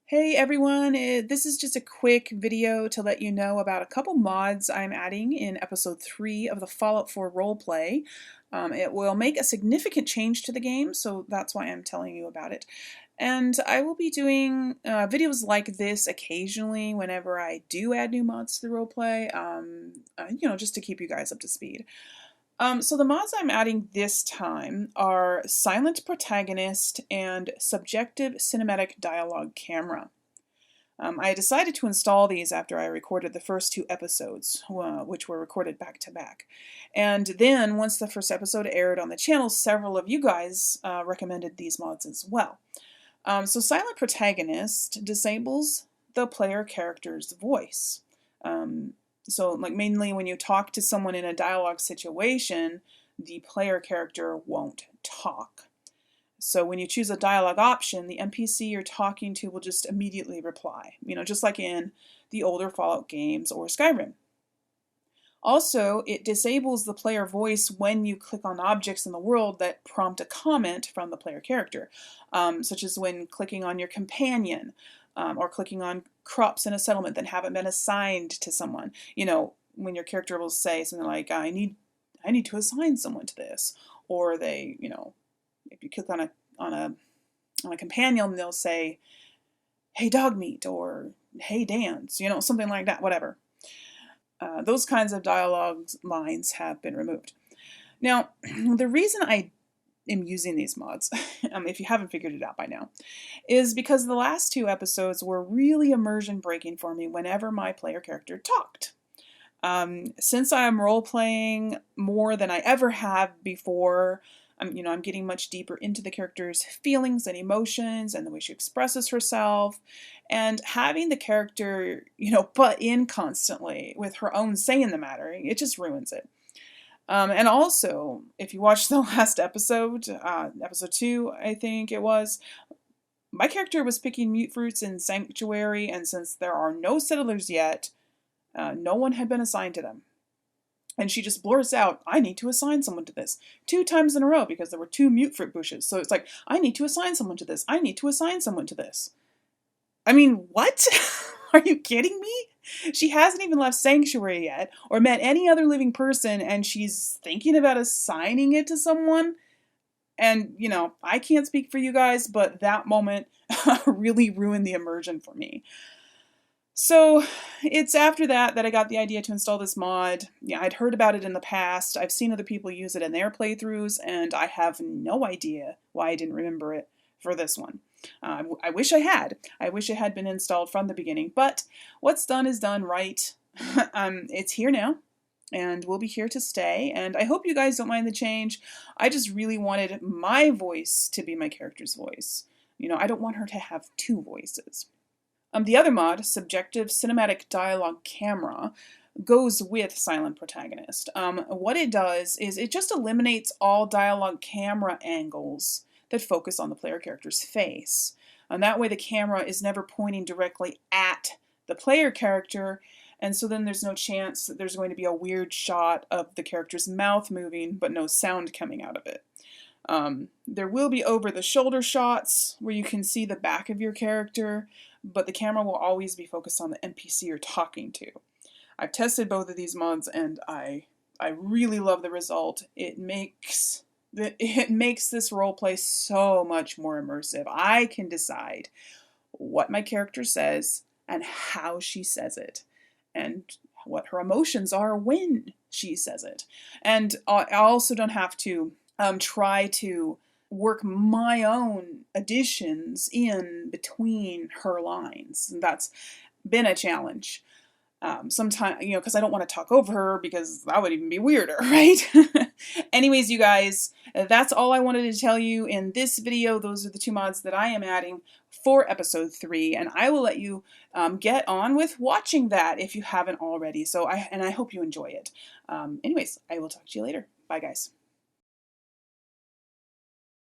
Hey everyone, this is just a quick video to let you know about a couple mods I'm adding in episode 3 of the Fallout 4 roleplay. It will make a significant change to the game, so that's why I'm telling you about it. And I will be doing videos like this occasionally whenever I do add new mods to the roleplay, just to keep you guys up to speed. So the mods I'm adding this time are Silent Protagonist and Subjective Cinematic Dialogue Camera. I decided to install these after I recorded the first 2 episodes, which were recorded back to back. And then, once the first episode aired on the channel, several of you guys recommended these mods as well. So Silent Protagonist disables the player character's voice. So mainly when you talk to someone in a dialogue situation, the player character won't talk. So when you choose a dialogue option, the NPC you're talking to will just immediately reply, just like in the older Fallout games or Skyrim. Also, it disables the player voice when you click on objects in the world that prompt a comment from the player character, such as when clicking on your companion, or clicking on crops in a settlement that haven't been assigned to someone. When your character will say something like, I need to assign someone to this. Or they, if you click on a companion, they'll say, hey Dogmeat, or hey Dance, something like that, whatever. Those kinds of dialogue lines have been removed. Now, the reason I am using these mods, if you haven't figured it out by now, is because the last 2 episodes were really immersion breaking for me whenever my player character talked. Since I am role-playing more than I ever have before, I'm getting much deeper into the character's feelings and emotions and the way she expresses herself, and having the character, butt in constantly with her own say in the matter, it just ruins it. And also, if you watch the last episode, episode 2, I think it was, my character was picking mutfruits in Sanctuary, and since there are no settlers yet, no one had been assigned to them. And she just blurts out, I need to assign someone to this, 2 times in a row because there were 2 mutfruit bushes. So it's like, I need to assign someone to this. I need to assign someone to this. I mean, what? Are you kidding me? She hasn't even left Sanctuary yet or met any other living person, and she's thinking about assigning it to someone. And, I can't speak for you guys, but that moment really ruined the immersion for me. So it's after that I got the idea to install this mod. Yeah, I'd heard about it in the past. I've seen other people use it in their playthroughs, and I have no idea why I didn't remember it for this one. I wish I had. I wish it had been installed from the beginning, but what's done is done, right? It's here now, and we'll be here to stay, and I hope you guys don't mind the change. I just really wanted my voice to be my character's voice. I don't want her to have 2 voices. The other mod, Subjective Cinematic Dialogue Camera, goes with Silent Protagonist. What it does is it just eliminates all dialogue camera angles that focus on the player character's face. And that way the camera is never pointing directly at the player character, and so then there's no chance that there's going to be a weird shot of the character's mouth moving but no sound coming out of it. There will be over-the-shoulder shots where you can see the back of your character, but the camera will always be focused on the NPC you're talking to. I've tested both of these mods, and I really love the result. It makes this roleplay so much more immersive. I can decide what my character says and how she says it, and what her emotions are when she says it. And I also don't have to try to work my own additions in between her lines. And that's been a challenge. Sometimes, because I don't want to talk over her because that would even be weirder, right? Anyways, you guys, that's all I wanted to tell you in this video. Those are the 2 mods that I am adding for episode 3, and I will let you get on with watching that if you haven't already. So I hope you enjoy it. Anyways, I will talk to you later. Bye, guys.